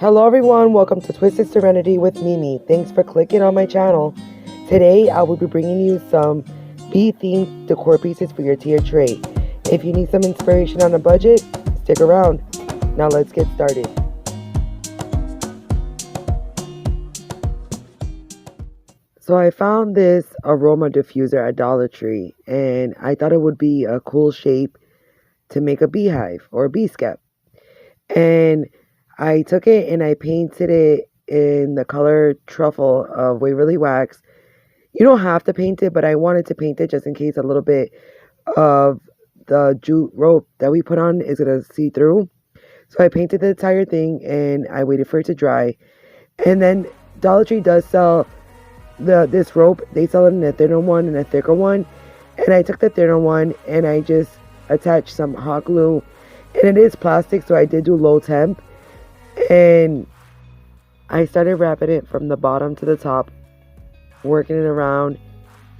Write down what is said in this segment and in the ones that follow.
Hello everyone, welcome to Twisted Serenity with Mimi. Thanks for clicking on my channel. Today I will be bringing you some bee themed decor pieces for your tier tray. If you need some inspiration on a budget, stick around. Now let's get started. So I found this aroma diffuser at Dollar Tree and I thought it would be a cool shape to make a beehive or a bee skep. And I took it and I painted it in the color truffle of Waverly Wax. You don't have to paint it, but I wanted to paint it just in case a little bit of the jute rope that we put on is going to see through. So I painted the entire thing and I waited for it to dry. And then Dollar Tree does sell this rope. They sell it in a thinner one and a thicker one. And I took the thinner one and I just attached some hot glue. And it is plastic, so I did do low temp. And I started wrapping it from the bottom to the top, working it around.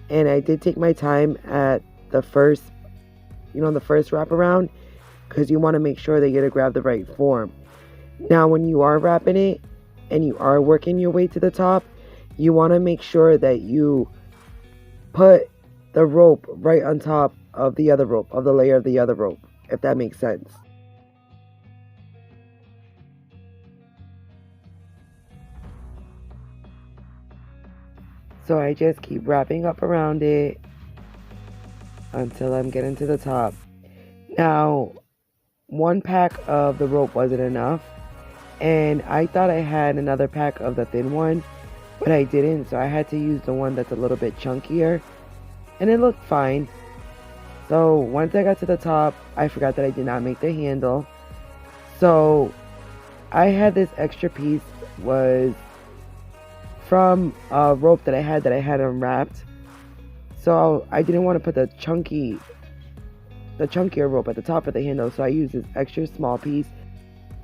And I did take my time at the first, the first wrap around, because you want to make sure that you're going to grab the right form. Now, when you are wrapping it and you are working your way to the top, you want to make sure that you put the rope right on top of the other rope, of the layer of the other rope, if that makes sense. So I just keep wrapping up around it until I'm getting to the top. Now, one pack of the rope wasn't enough, and I thought I had another pack of the thin one, but I didn't, so I had to use the one that's a little bit chunkier, and it looked fine. So once I got to the top, I forgot that I did not make the handle. So I had this extra piece, was from a rope that I had unwrapped. So I didn't want to put the chunkier rope at the top of the handle, so I used this extra small piece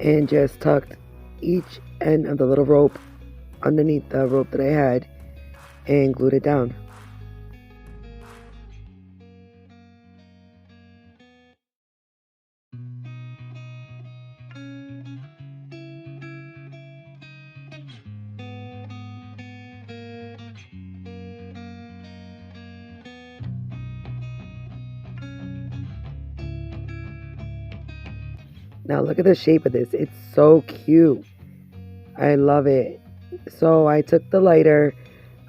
and just tucked each end of the little rope underneath the rope that I had and glued it down. Now look at the shape of this. It's so cute. I love it. So I took the lighter.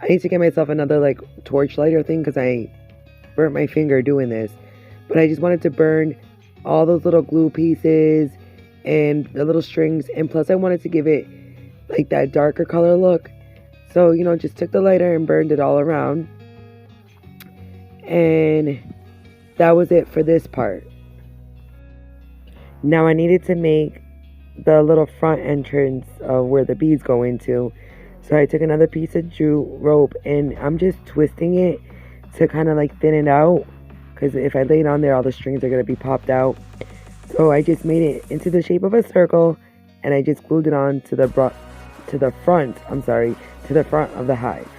I need to get myself another torch lighter thing because I burnt my finger doing this. But I just wanted to burn all those little glue pieces and the little strings. And plus I wanted to give it like that darker color look. So, just took the lighter and burned it all around. And that was it for this part. Now I needed to make the little front entrance of where the bees go into. So I took another piece of jute rope and I'm just twisting it to kind of thin it out, because if I lay it on there, all the strings are going to be popped out. So I just made it into the shape of a circle and I just glued it on to the front of the hive.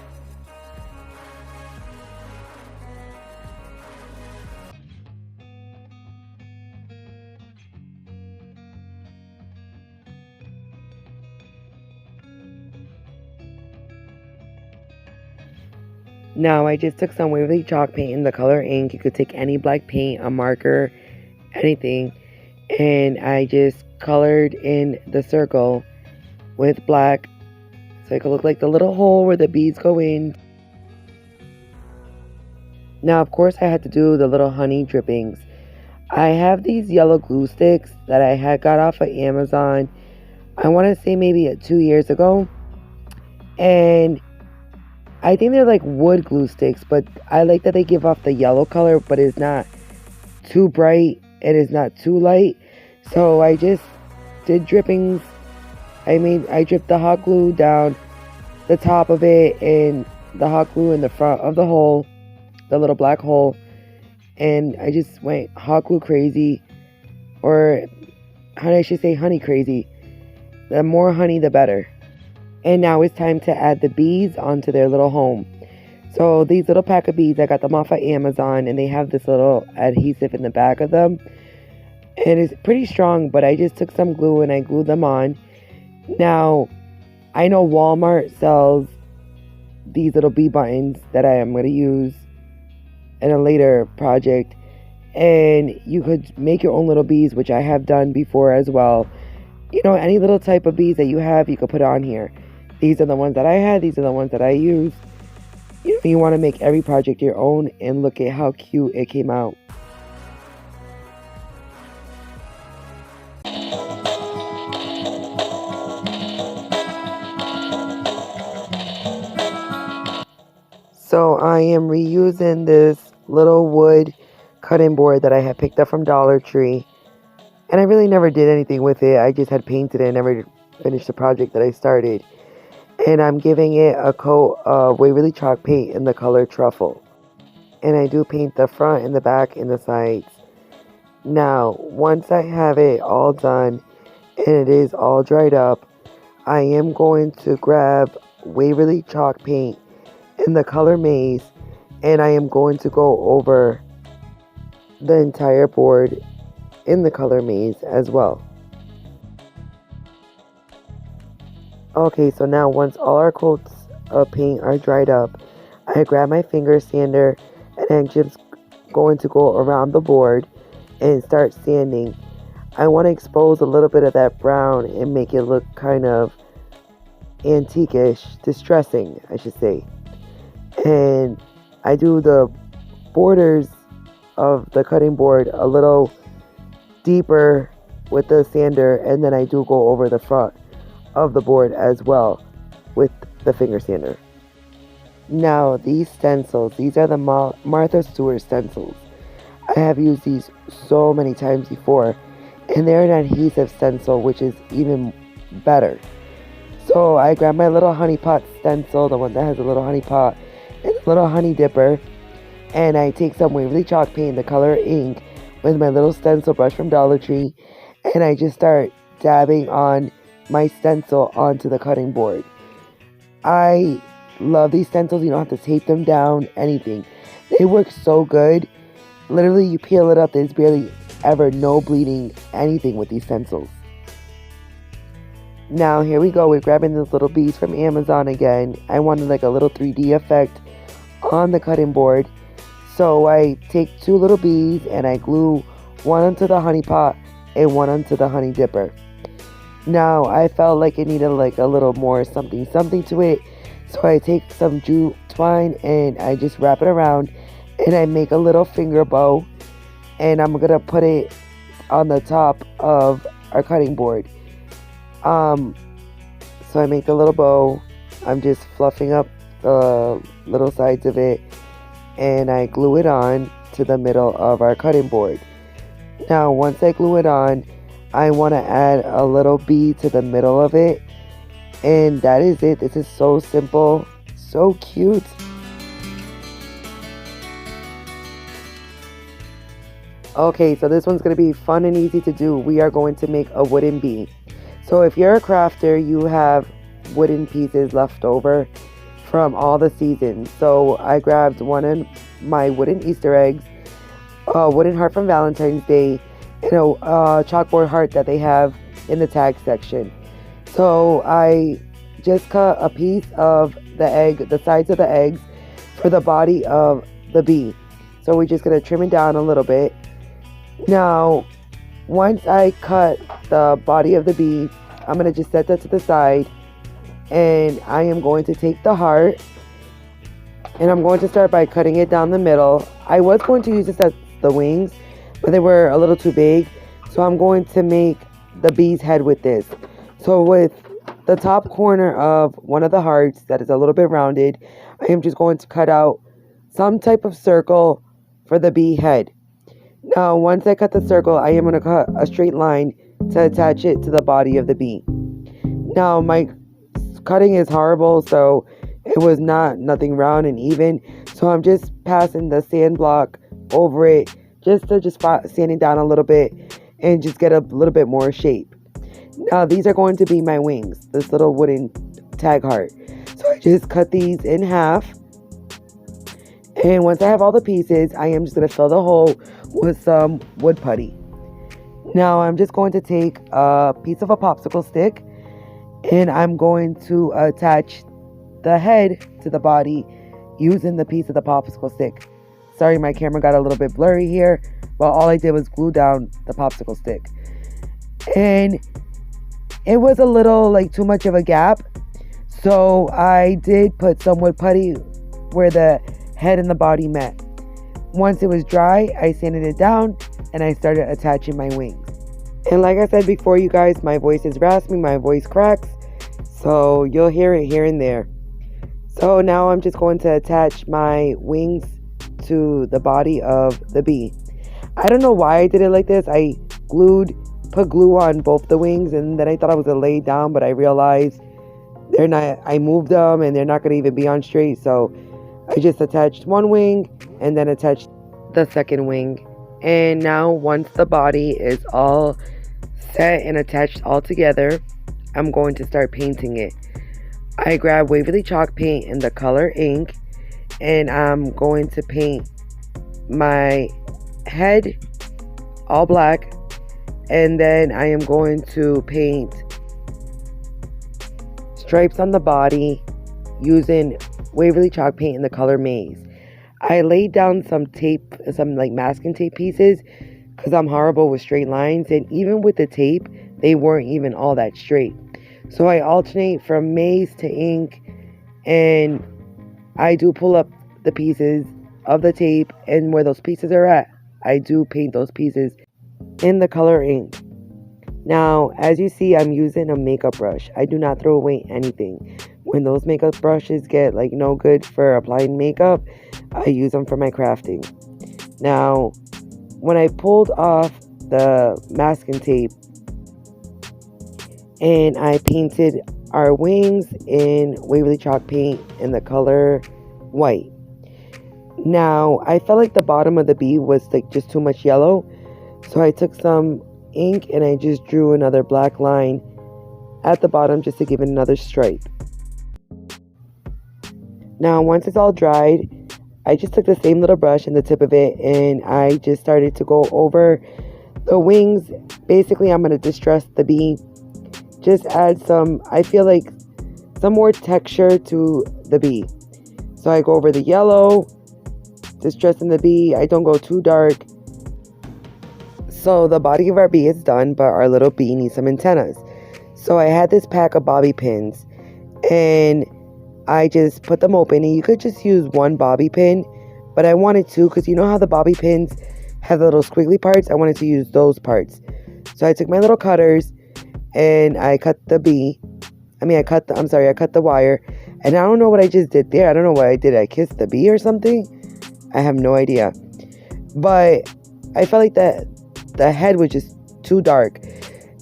Now I just took some Waverly chalk paint in the color ink. You could take any black paint, a marker, anything. And I just colored in the circle with black so it could look like the little hole where the bees go in. Now of course I had to do the little honey drippings. I have these yellow glue sticks that I had got off of Amazon. I want to say maybe 2 years ago. And I think they're like wood glue sticks, but I like that they give off the yellow color, but it's not too bright. It is not too light. So I just did drippings. I dripped the hot glue down the top of it and the hot glue in the front of the hole, the little black hole. And I just went hot glue crazy, or I should say honey crazy. The more honey, the better. And now it's time to add the bees onto their little home. So these little pack of beads, I got them off of Amazon, and they have this little adhesive in the back of them. And it's pretty strong, but I just took some glue and I glued them on. Now, I know Walmart sells these little bee buttons that I am going to use in a later project, and you could make your own little bees, which I have done before as well. You know, any little type of bees that you have, you could put on here. These are the ones that I had, these are the ones that I use. You know, you want to make every project your own, and look at how cute it came out. So I am reusing this little wood cutting board that I had picked up from Dollar Tree. And I really never did anything with it. I just had painted it and never finished the project that I started. And I'm giving it a coat of Waverly chalk paint in the color Truffle. And I do paint the front and the back and the sides. Now, once I have it all done and it is all dried up, I am going to grab Waverly chalk paint in the color Maze, and I am going to go over the entire board in the color Maze as well. Okay, so now once all our coats of paint are dried up, I grab my finger sander and I'm just going to go around the board and start sanding. I want to expose a little bit of that brown and make it look kind of antique-ish, distressing, I should say. And I do the borders of the cutting board a little deeper with the sander, and then I do go over the front of the board as well with the finger sander. Now these stencils, these are the Martha Stewart stencils. I have used these so many times before, and they're an adhesive stencil, which is even better. So I grab my little honey pot stencil, the one that has a little honey pot and a little honey dipper, and I take some Waverly chalk paint, the color ink, with my little stencil brush from Dollar Tree, and I just start dabbing on my stencil onto the cutting board. I love these stencils. You don't have to tape them down, anything. They work so good. Literally, you peel it up, there's barely ever no bleeding, anything with these stencils. Now here we go, we're grabbing those little bees from Amazon again. I wanted like a little 3D effect on the cutting board. So I take two little bees and I glue one onto the honey pot and one onto the honey dipper. Now I felt like it needed like a little more something to it. So I take some jute twine and I just wrap it around and I make a little finger bow, and I'm gonna put it on the top of our cutting board. So I make a little bow. I'm just fluffing up the little sides of it, and I glue it on to the middle of our cutting board. Now once I glue it on, I want to add a little bee to the middle of it, and that is it. This is so simple, so cute. Okay, so this one's going to be fun and easy to do. We are going to make a wooden bee. So if you're a crafter, you have wooden pieces left over from all the seasons. So I grabbed one of my wooden Easter eggs, a wooden heart from Valentine's Day, and a chalkboard heart that they have in the tag section. So I just cut a piece of the egg, the sides of the eggs, for the body of the bee. So we're just going to trim it down a little bit. Now, once I cut the body of the bee, I'm going to just set that to the side, and I am going to take the heart, and I'm going to start by cutting it down the middle. I was going to use this as the wings, but they were a little too big, so I'm going to make the bee's head with this. So with the top corner of one of the hearts that is a little bit rounded, I am just going to cut out some type of circle for the bee head. Now, once I cut the circle, I am going to cut a straight line to attach it to the body of the bee. Now, my cutting is horrible, so it was nothing round and even. So I'm just passing the sand block over it, just sand it down a little bit and just get a little bit more shape. Now, these are going to be my wings, this little wooden tag heart. So I just cut these in half. And once I have all the pieces, I am just going to fill the hole with some wood putty. Now I'm just going to take a piece of a popsicle stick, And I'm going to attach the head to the body using the piece of the popsicle stick. Sorry, my camera got a little bit blurry here, but all I did was glue down the popsicle stick. And it was a little like too much of a gap, so I did put some wood putty where the head and the body met. Once it was dry, I sanded it down and I started attaching my wings. And like I said before, you guys, my voice is raspy, my voice cracks, so you'll hear it here and there. So now I'm just going to attach my wings to the body of the bee. I don't know why I did it like this. I put glue on both the wings, and then I thought I was gonna lay it down, but I realized they're not. I moved them and they're not gonna even be on straight, so I just attached one wing and then attached the second wing. And now once the body is all set and attached all together, I'm going to start painting it. I grab Waverly chalk paint in the color ink, and I'm going to paint my head all black, and then I am going to paint stripes on the body using Waverly chalk paint in the color maize. I laid down some tape, some like masking tape pieces, because I'm horrible with straight lines, and even with the tape, they weren't even all that straight. So I alternate from maize to ink, and I do pull up the pieces of the tape, and where those pieces are at, I do paint those pieces in the color ink. Now, as you see, I'm using a makeup brush. I do not throw away anything. When those makeup brushes get like no good for applying makeup, I use them for my crafting. Now, when I pulled off the masking tape and I painted our wings in Waverly chalk paint in the color white. Now, I felt like the bottom of the bee was like just too much yellow, so I took some ink and I just drew another black line at the bottom just to give it another stripe. Now, once it's all dried, I just took the same little brush and the tip of it, and I just started to go over the wings. Basically, I'm going to distress the bee. Just add some, I feel like, some more texture to the bee. So I go over the yellow, distressing the bee. I don't go too dark. So the body of our bee is done, but our little bee needs some antennas. So I had this pack of bobby pins, and I just put them open, and you could just use one bobby pin, but I wanted two because you know how the bobby pins have the little squiggly parts? I wanted to use those parts. So I took my little cutters and I cut the wire, and I don't know what I just did there. I don't know what I did. I kissed the bee or something? I have no idea. But I felt like the head was just too dark.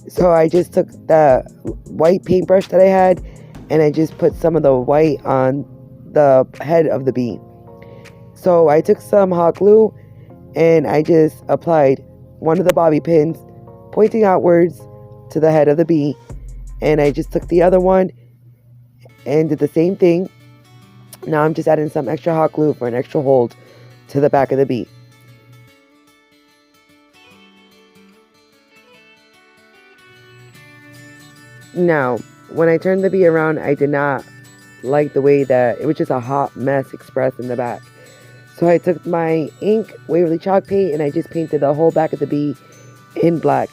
So I just took the white paintbrush that I had, and I just put some of the white on the head of the bee. So I took some hot glue and I just applied one of the bobby pins pointing outwards to the head of the bee, and I just took the other one and did the same thing. Now I'm just adding some extra hot glue for an extra hold to the back of the bee. Now, when I turned the bee around, I did not like the way that it was just a hot mess expressed in the back. So I took my ink, Waverly chalk paint, and I just painted the whole back of the bee in black.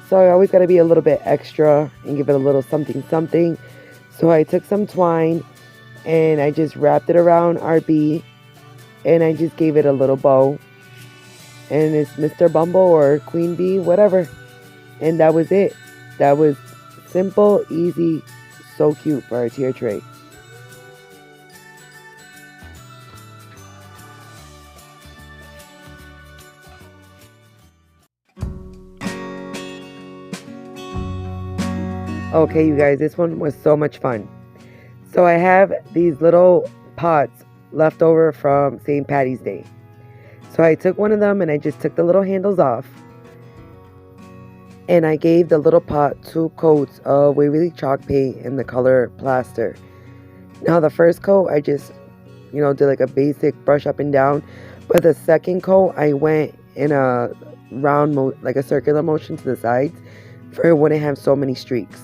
So I always got to be a little bit extra and give it a little something something. So I took some twine and I just wrapped it around our bee, and I just gave it a little bow. And it's Mr. Bumble or Queen Bee, whatever. And that was it. That was simple, easy, so cute for our tier tray. Okay, you guys, this one was so much fun. So I have these little pots left over from St. Patty's Day. So I took one of them and I just took the little handles off. And I gave the little pot 2 coats of Waverly chalk paint in the color plaster. Now the first coat I just, did like a basic brush up and down. But the second coat I went in a round, like a circular motion to the sides, for it wouldn't have so many streaks.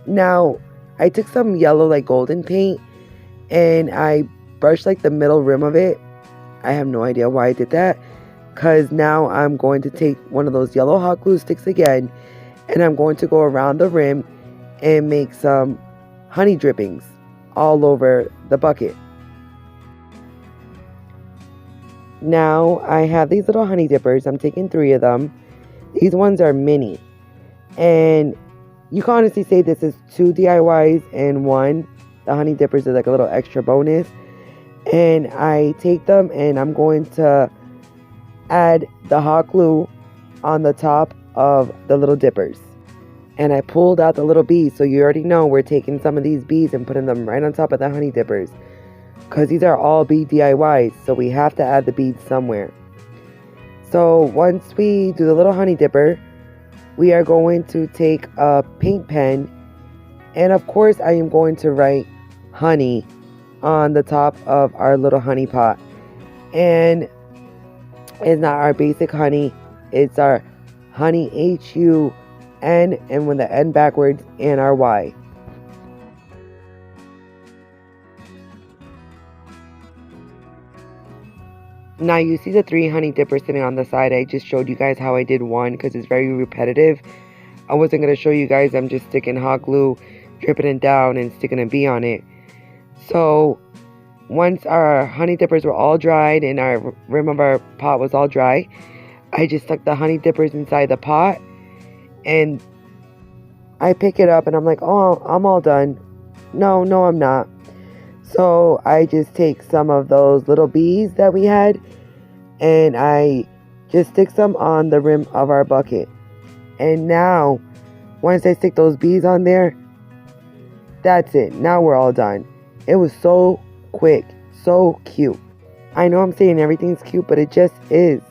Now, I took some yellow like golden paint and I brushed like the middle rim of it. I have no idea why I did that, because now I'm going to take one of those yellow hot glue sticks again and I'm going to go around the rim and make some honey drippings all over the bucket. Now I have these little honey dippers. I'm taking 3 of them. These ones are mini, and you can honestly say this is 2 DIYs and 1. The honey dippers is like a little extra bonus. And I take them and I'm going to add the hot glue on the top of the little dippers. And I pulled out the little bees, so you already know we're taking some of these bees and putting them right on top of the honey dippers, because these are all bee DIYs, so we have to add the beads somewhere. So once we do the little honey dipper, we are going to take a paint pen, and of course I am going to write honey on the top of our little honey pot. And it's not our basic honey, it's our honey HUN, and with the N backwards, and our Y. Now you see the 3 honey dippers sitting on the side. I just showed you guys how I did one because it's very repetitive. I wasn't going to show you guys. I'm just sticking hot glue, dripping it down, and sticking a bee on it. So once our honey dippers were all dried and our rim of our pot was all dry, I just stuck the honey dippers inside the pot, and I pick it up and I'm like, oh, I'm all done. No, I'm not. So I just take some of those little bees that we had and I just stick some on the rim of our bucket. And now, once I stick those bees on there, that's it. Now we're all done. It was so quick, so cute. I know I'm saying everything's cute, but it just is.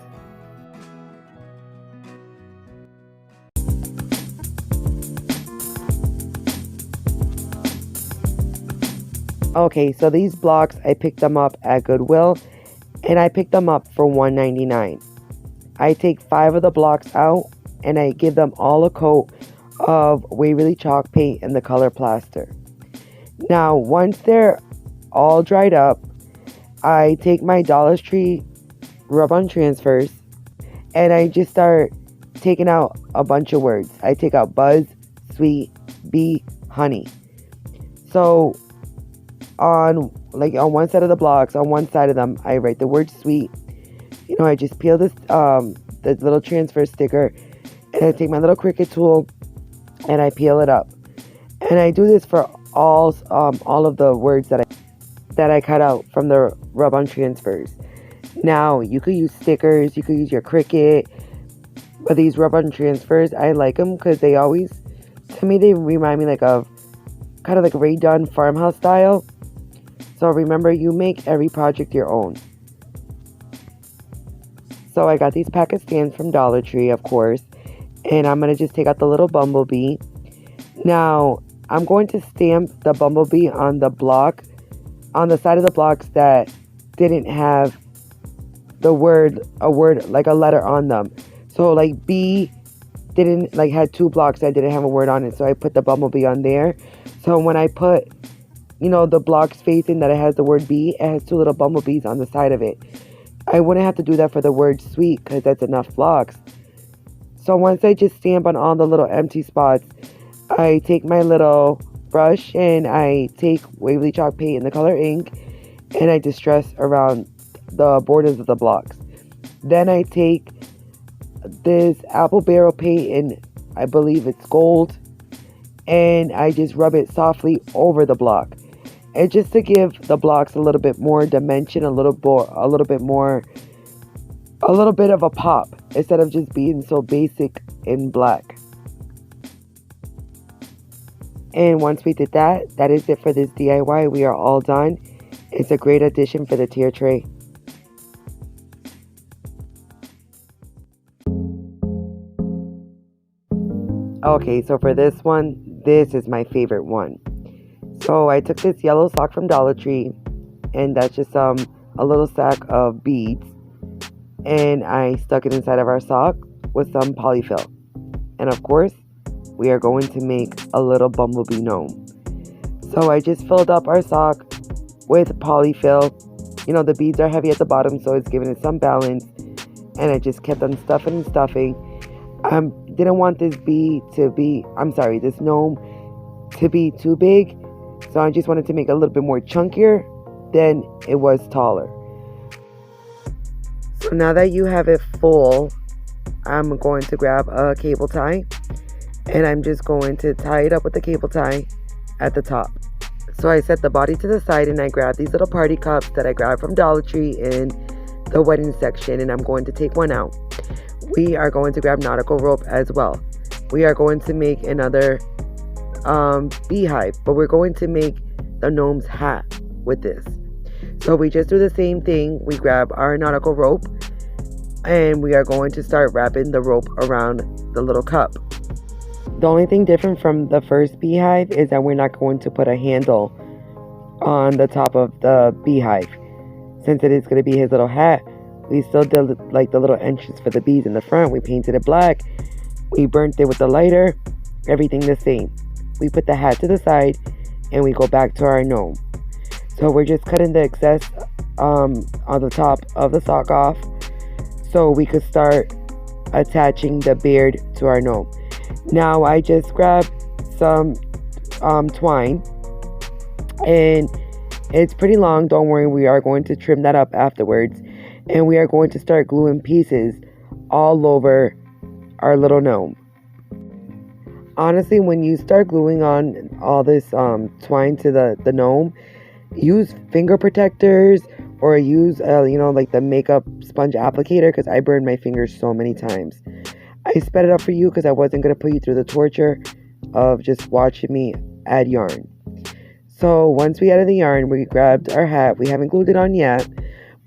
Okay, so these blocks, I picked them up at Goodwill, and I picked them up for $1.99. I take 5 of the blocks out, and I give them all a coat of Waverly chalk paint and the color plaster. Now, once they're all dried up, I take my Dollar Tree rub-on transfers, and I just start taking out a bunch of words. I take out buzz, sweet, bee, honey. So on one side of the blocks, on one side of them, I write the word sweet. You know, I just peel this the little transfer sticker, and I take my little Cricut tool and I peel it up. And I do this for all of the words that I cut out from the rub-on transfers. Now, you could use stickers, you could use your Cricut, but these rub-on transfers, I like them because they always, to me, they remind me of kind of like Ray Dunn Farmhouse style. So remember, you make every project your own. So I got these pack of stamps from Dollar Tree, of course, and I'm going to just take out the little bumblebee. Now, I'm going to stamp the bumblebee on the block, on the side of the blocks that didn't have a word like a letter on them. So like B didn't had 2 blocks that didn't have a word on it, so I put the bumblebee on there. So when I put, the blocks facing that it has the word B, it has 2 little bumblebees on the side of it. I wouldn't have to do that for the word sweet because that's enough blocks. So once I just stamp on all the little empty spots, I take my little brush and I take Waverly chalk paint and the color ink, and I distress around the borders of the blocks. Then I take this apple barrel paint, and I believe it's gold, and I just rub it softly over the block, and just to give the blocks a little bit more dimension, a little bit of a pop, instead of just being so basic in black. And once we did that, that is it for this DIY. We are all done. It's a great addition for the tier tray. Okay, so for this one, this is my favorite one. So I took this yellow sock from Dollar Tree, and that's just a little sack of beads, and I stuck it inside of our sock with some polyfill. And of course, we are going to make a little bumblebee gnome. So I just filled up our sock with polyfill. You know, the beads are heavy at the bottom, so it's giving it some balance. And I just kept on stuffing and stuffing. Didn't want this this gnome to be too big. So I just wanted to make it a little bit more chunkier than it was taller. So now that you have it full, I'm going to grab a cable tie. And I'm just going to tie it up with the cable tie at the top. So I set the body to the side and I grab these little party cups that I grabbed from Dollar Tree in the wedding section, and I'm going to take one out. We are going to grab nautical rope as well. We are going to make another beehive, but we're going to make the gnome's hat with this. So we just do the same thing. We grab our nautical rope and we are going to start wrapping the rope around the little cup. The only thing different from the first beehive is that we're not going to put a handle on the top of the beehive. Since it is going to be his little hat, we still did like the little entrance for the bees in the front. We painted it black. We burnt it with the lighter. Everything the same. We put the hat to the side and we go back to our gnome. So we're just cutting the excess on the top of the sock off so we could start attaching the beard to our gnome. Now I just grabbed some twine, and it's pretty long. Don't worry, we are going to trim that up afterwards, and we are going to start gluing pieces all over our little gnome. Honestly, when you start gluing on all this twine to the gnome, use finger protectors or use like the makeup sponge applicator, because I burned my fingers so many times. I sped it up for you because I wasn't going to put you through the torture of just watching me add yarn. So once we added the yarn, we grabbed our hat. We haven't glued it on yet,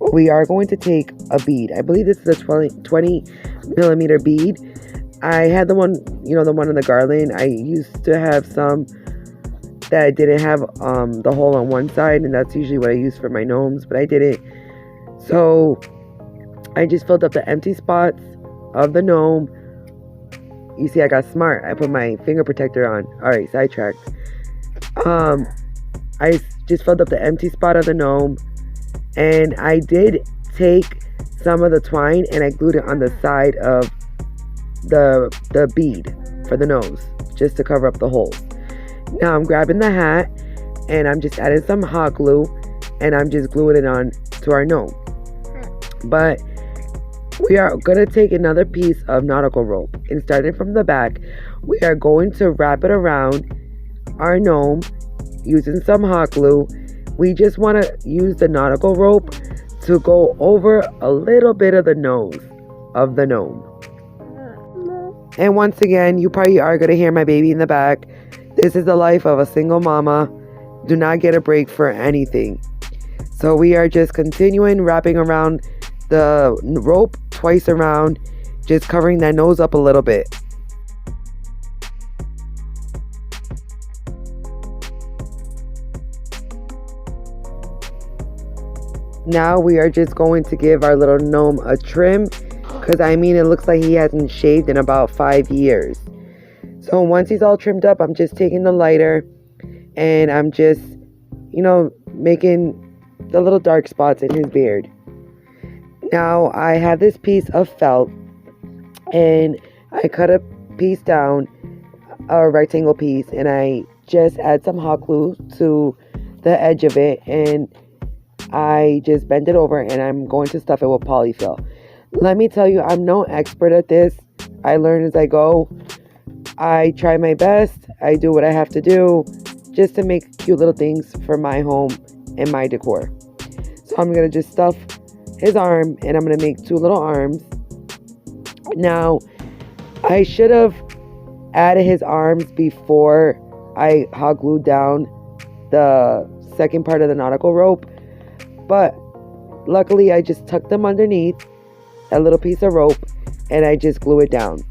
but we are going to take a bead. I believe this is a 20 millimeter bead. I had the one in the garland. I used to have some that didn't have the hole on one side, and that's usually what I use for my gnomes, but I didn't. So I just filled up the empty spots of the gnome. You see, I got smart. I put my finger protector on. Alright, sidetracked. I just filled up the empty spot of the gnome, and I did take some of the twine and I glued it on the side of the bead for the nose, just to cover up the holes. Now I'm grabbing the hat and I'm just adding some hot glue and I'm just gluing it on to our gnome. But we are going to take another piece of nautical rope, and starting from the back, we are going to wrap it around our gnome using some hot glue. We just want to use the nautical rope to go over a little bit of the nose of the gnome. And once again, you probably are going to hear my baby in the back. This is the life of a single mama. Do not get a break for anything. So we are just continuing wrapping around the rope twice around, just covering that nose up a little bit. Now we are just going to give our little gnome a trim, because it looks like he hasn't shaved in about 5 years. So once he's all trimmed up, I'm just taking the lighter and I'm just making the little dark spots in his beard. Now I have this piece of felt and I cut a piece down, a rectangle piece, and I just add some hot glue to the edge of it, and I just bend it over and I'm going to stuff it with polyfill. Let me tell you, I'm no expert at this. I learn as I go. I try my best. I do what I have to do just to make cute little things for my home and my decor. So I'm going to just stuff his arm, and I'm going to make 2 little arms. Now, I should have added his arms before I hot glued down the second part of the nautical rope, but luckily I just tucked them underneath a little piece of rope and I just glue it down.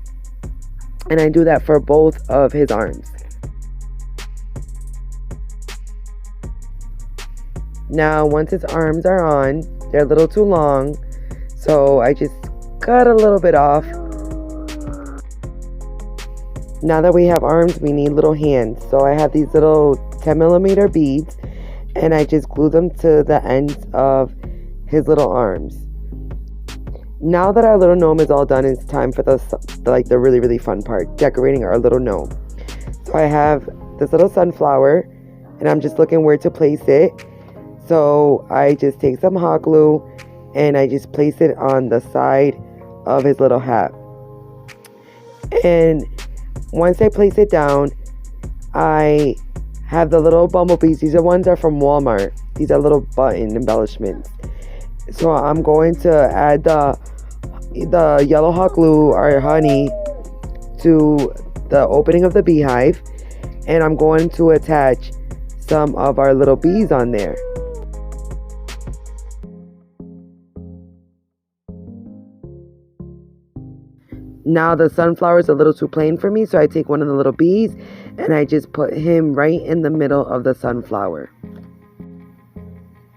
And I do that for both of his arms. Now, once his arms are on, they're a little too long, so I just cut a little bit off. Now that we have arms, we need little hands. So I have these little 10mm beads, and I just glue them to the ends of his little arms. Now that our little gnome is all done, it's time for the really, really fun part, decorating our little gnome. So I have this little sunflower, and I'm just looking where to place it. So I just take some hot glue, and I just place it on the side of his little hat. And once I place it down, I have the little bumblebees. These are ones that are from Walmart. These are little button embellishments. So I'm going to add the yellow hot glue or honey to the opening of the beehive, and I'm going to attach some of our little bees on there. Now the sunflower is a little too plain for me, so I take one of the little bees and I just put him right in the middle of the sunflower.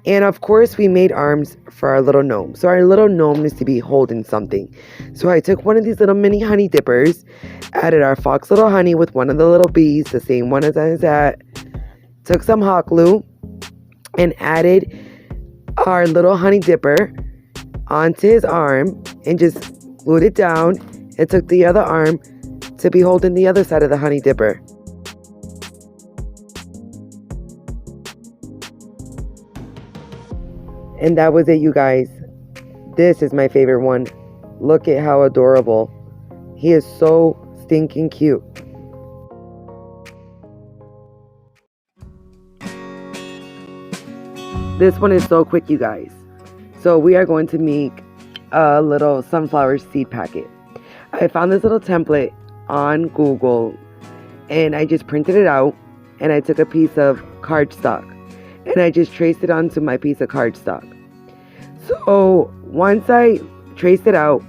And of course, we made arms for our little gnome. So our little gnome needs to be holding something. So I took one of these little mini honey dippers, added our fox little honey with one of the little bees, the same one as I was at, took some hot glue, and added our little honey dipper onto his arm and just glued it down, and took the other arm to be holding the other side of the honey dipper. And that was it, you guys. This is my favorite one. Look at how adorable. He is so stinking cute. This one is so quick, you guys. So we are going to make a little sunflower seed packet. I found this little template on Google, and I just printed it out, and I took a piece of cardstock, and I just traced it onto my piece of cardstock. So once I traced it out,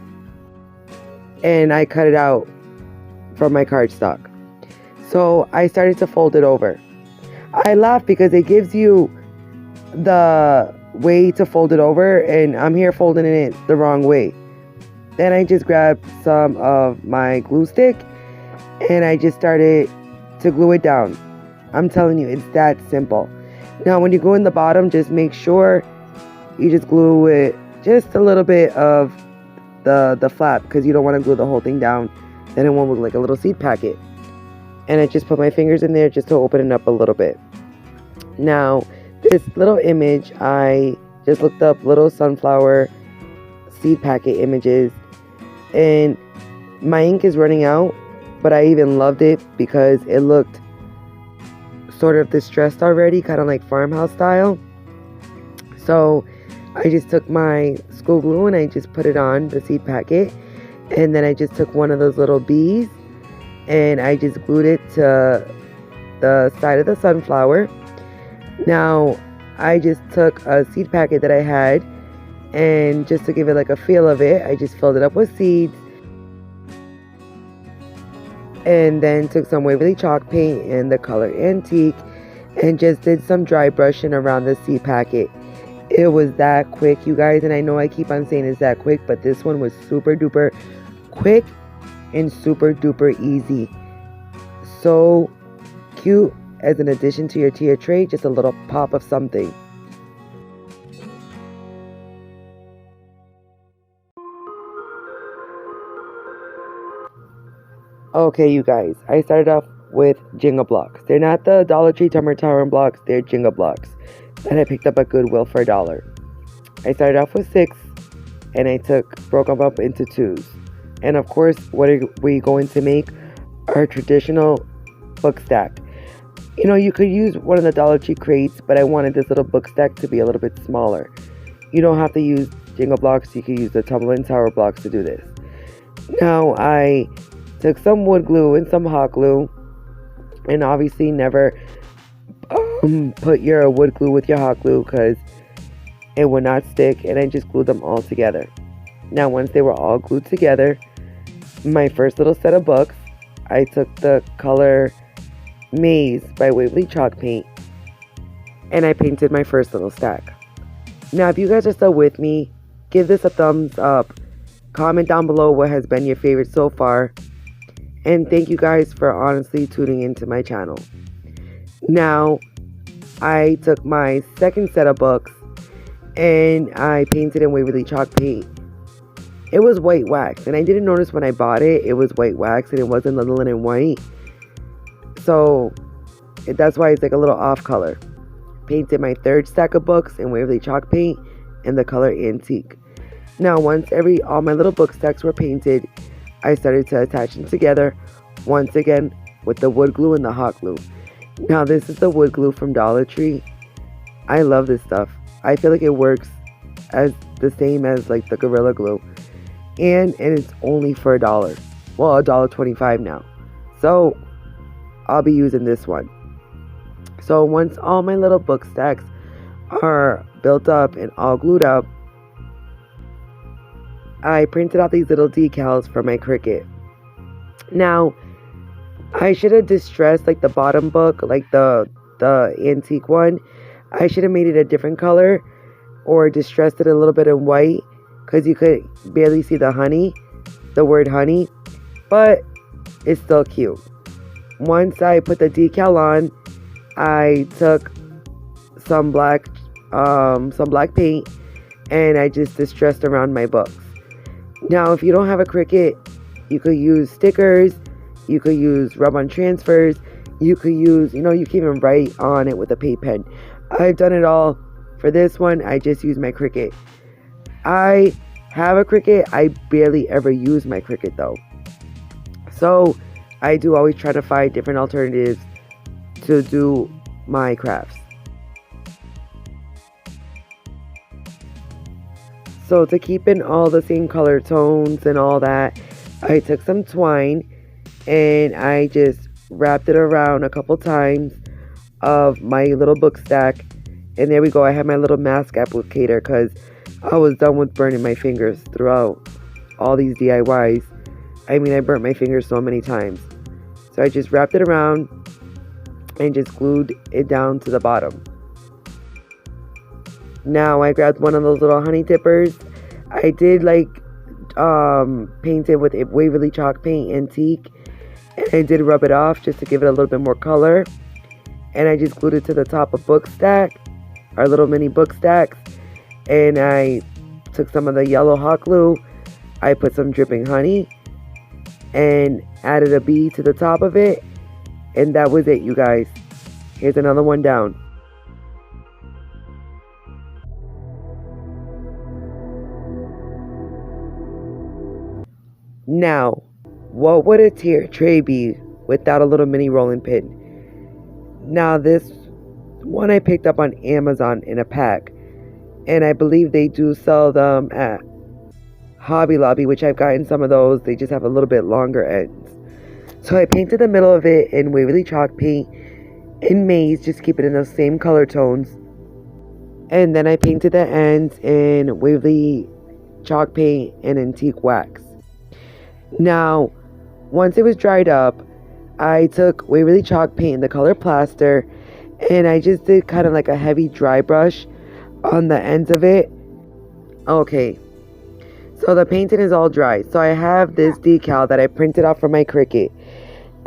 and I cut it out from my cardstock, so I started to fold it over. I laugh because it gives you the way to fold it over, and I'm here folding it the wrong way. Then I just grabbed some of my glue stick, and I just started to glue it down. I'm telling you, it's that simple. Now when you go in the bottom, just make sure you just glue it just a little bit of the flap, because you don't want to glue the whole thing down, then it won't look like a little seed packet. And I just put my fingers in there just to open it up a little bit. Now this little image, I just looked up little sunflower seed packet images, and my ink is running out, but I even loved it because it looked sort of distressed already, kind of like Farmhouse style. So I just took my school glue and I just put it on the seed packet, and then I just took one of those little bees and I just glued it to the side of the sunflower. Now I just took a seed packet that I had, and just to give it like a feel of it, I just filled it up with seeds, and then took some Waverly chalk paint in the color Antique and just did some dry brushing around the seed packet. It was that quick, you guys, and I know I keep on saying it's that quick, but this one was super duper quick and super duper easy. So cute as an addition to your tier tray, just a little pop of something. Okay, you guys, I started off with Jenga blocks. They're not the Dollar Tree Tummer Tower blocks, they're Jenga blocks that I picked up at Goodwill for $1. I started off with 6, and I broke them up into 2s. And of course, what are we going to make? Our traditional book stack. You know, you could use one of the Dollar Tree crates, but I wanted this little book stack to be a little bit smaller. You don't have to use Jenga blocks, you can use the Tumbling Tower blocks to do this. Now I took some wood glue and some hot glue, and obviously never put your wood glue with your hot glue because it would not stick, and I just glued them all together. Now once they were all glued together, my first little set of books, I took the color Maze by Waverly chalk paint, and I painted my first little stack. Now if you guys are still with me, give this a thumbs up, comment down below what has been your favorite so far, And thank you guys for honestly tuning into my channel. Now, I took my second set of books and I painted in Waverly chalk paint. It was white wax, and I didn't notice when I bought it, it was white wax and it wasn't the linen white. So that's why it's like a little off color. Painted my third stack of books in Waverly chalk paint in the color Antique. Now, once all my little book stacks were painted, I started to attach them together once again with the wood glue and the hot glue. Now, this is the wood glue from Dollar Tree. I love this stuff. I feel like it works as the same as like the Gorilla Glue. And it's only for $1. Well, $1.25 now. So I'll be using this one. So once all my little book stacks are built up and all glued up, I printed out these little decals for my Cricut. Now, I should have distressed like the bottom book, like the antique one. I should have made it a different color or distressed it a little bit in white because you could barely see the word honey, but it's still cute. Once I put the decal on, I took some black paint and I just distressed around my books. Now, if you don't have a Cricut, you could use stickers, you could use rub-on transfers, you could use, you can even write on it with a paint pen. I've done it all. For this one, I just use my Cricut. I have a Cricut. I barely ever use my Cricut though. So I do always try to find different alternatives to do my crafts. So to keep in all the same color tones and all that, I took some twine and I just wrapped it around a couple times of my little book stack. And there we go. I have my little mask applicator because I was done with burning my fingers throughout all these DIYs. I mean, I burnt my fingers so many times. So I just wrapped it around and just glued it down to the bottom. Now I grabbed one of those little honey dippers. I did paint it with a Waverly chalk paint Antique. And I did rub it off just to give it a little bit more color. And I just glued it to the top of book stack, our little mini book stacks. And I took some of the yellow hot glue. I put some dripping honey and added a bee to the top of it. And that was it, you guys. Here's another one down. Now, what would a tray be without a little mini rolling pin? Now, this one I picked up on Amazon in a pack. And I believe they do sell them at Hobby Lobby, which I've gotten some of those. They just have a little bit longer ends. So I painted the middle of it in Waverly chalk paint in maize, just keep it in those same color tones. And then I painted the ends in Waverly chalk paint and Antique wax. Now, once it was dried up, I took Waverly chalk paint in the color plaster and I just did kind of like a heavy dry brush on the ends of it. Okay, so the painting is all dry. So I have this decal that I printed out from my Cricut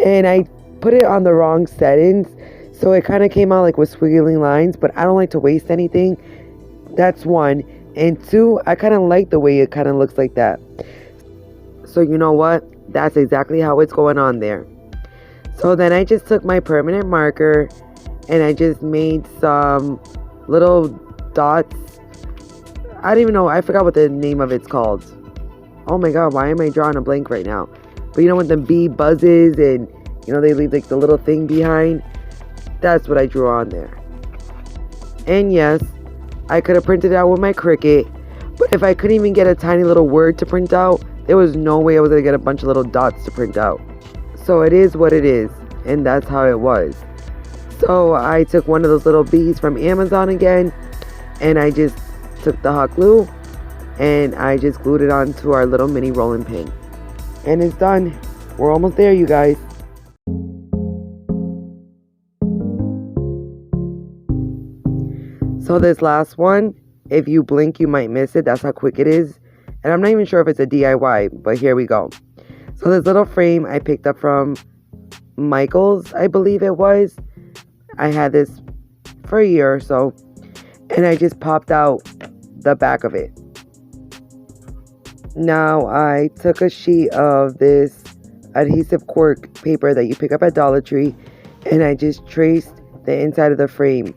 and I put it on the wrong settings, so it kind of came out like with squiggly lines, but I don't like to waste anything. That's one. And two, I kind of like the way it kind of looks like that. So you know what? That's exactly how it's going on there. So then I just took my permanent marker and I just made some little dots. I don't even know. I forgot what the name of it's called. Oh my god, why am I drawing a blank right now? But you know when the bee buzzes and they leave like the little thing behind? That's what I drew on there. And yes, I could have printed it out with my Cricut, but if I couldn't even get a tiny little word to print out, there was no way I was going to get a bunch of little dots to print out. So it is what it is, and that's how it was. So I took one of those little bees from Amazon again, and I just took the hot glue, and I just glued it onto our little mini rolling pin. And it's done. We're almost there, you guys. So this last one, if you blink, you might miss it. That's how quick it is. And I'm not even sure if it's a DIY, but here we go. So this little frame I picked up from Michael's, I believe it was. I had this for a year or so, and I just popped out the back of it. Now I took a sheet of this adhesive cork paper that you pick up at Dollar Tree, and I just traced the inside of the frame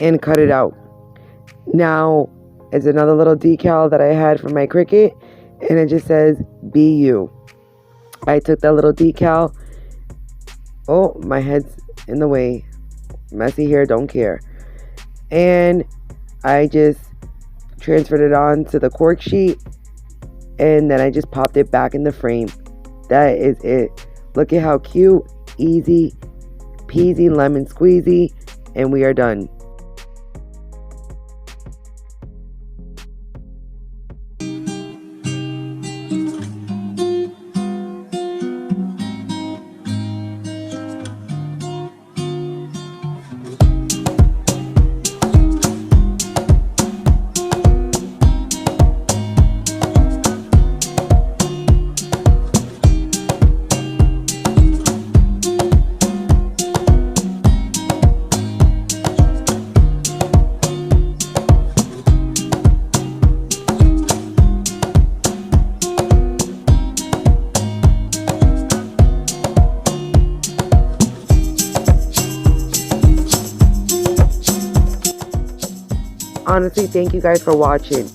and cut it out. Now it's another little decal that I had from my Cricut, and it just says "Be You." I took that little decal. Oh, my head's in the way. Messy hair, don't care. And I just transferred it on to the cork sheet, and then I just popped it back in the frame. That is it. Look at how cute, easy peasy lemon squeezy, and we are done. Honestly, thank you guys for watching,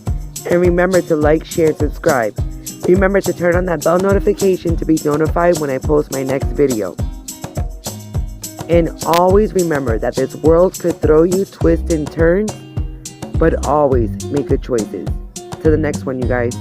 and remember to like, share, and subscribe. Remember to turn on that bell notification to be notified when I post my next video. And always remember that this world could throw you twists and turns, but always make good choices. To the next one, you guys.